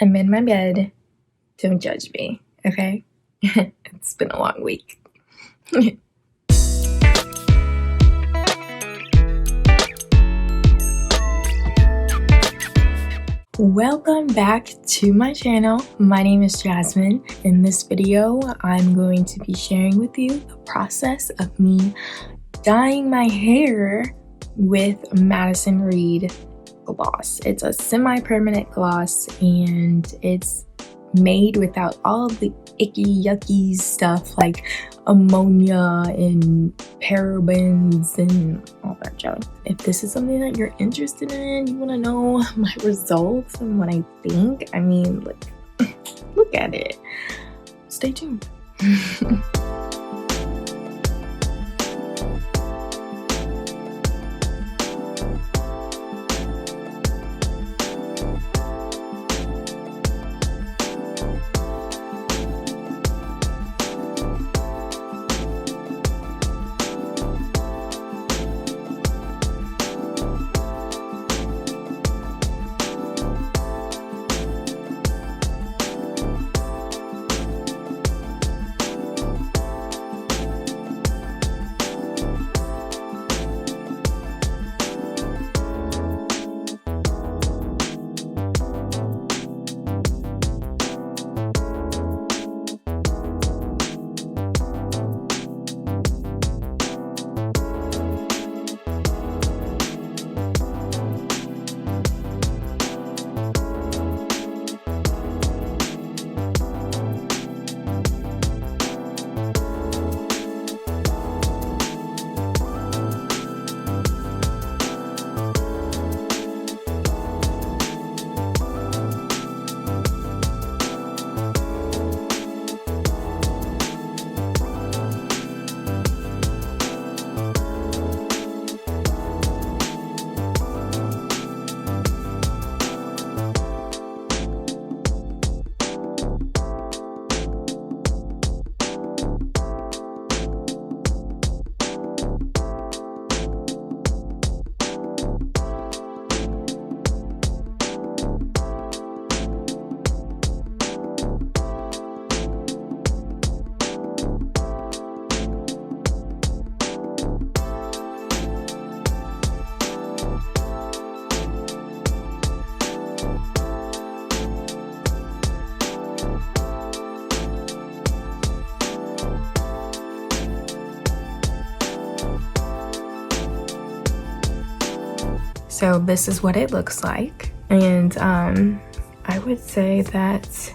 I'm in my bed. Don't judge me, okay? It's been a long week. Welcome back to my channel. My name is Jasmine. In this video, I'm going to be sharing with you the process of me dyeing my hair with Madison Reed gloss. It's a semi-permanent gloss and it's made without all of the icky yucky stuff like ammonia and parabens and all that junk. If this is something that you're interested in, you want to know my results and what I think, I mean, look at it. Stay tuned. So this is what it looks like, and I would say that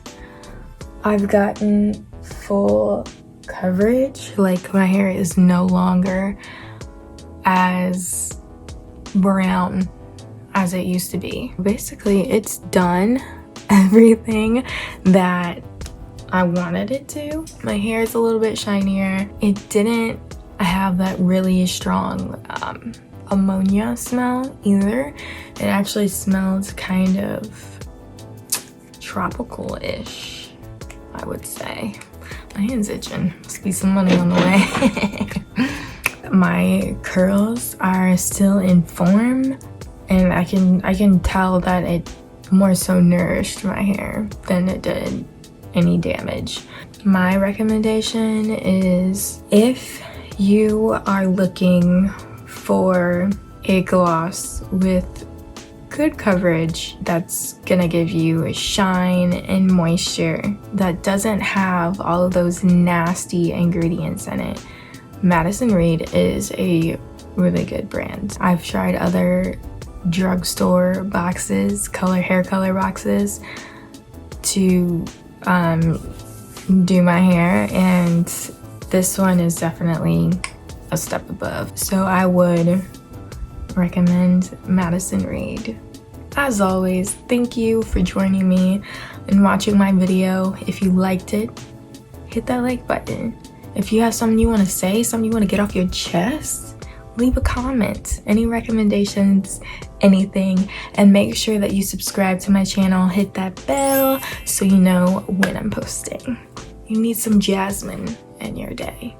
I've gotten full coverage. Like, my hair is no longer as brown as it used to be. Basically, it's done everything that I wanted it to. My hair is a little bit shinier. It didn't have that really strong ammonia smell either. It actually smells kind of tropical-ish, I would say. My hand's itching. Must be some money on the way. My curls are still in form, and I can tell that it more so nourished my hair than it did any damage. My recommendation is, if you are looking for a gloss with good coverage that's gonna give you a shine and moisture that doesn't have all of those nasty ingredients in it, Madison Reed is a really good brand. I've tried other drugstore boxes, hair color boxes, to do my hair, and this one is definitely a step above. So I would recommend Madison Reed. As always, thank you for joining me and watching my video. If you liked it, hit that like button. If you have something you want to say, something you want to get off your chest, leave a comment. Any recommendations, anything, and make sure that you subscribe to my channel. Hit that bell so you know when I'm posting. You need some Jasmine in your day.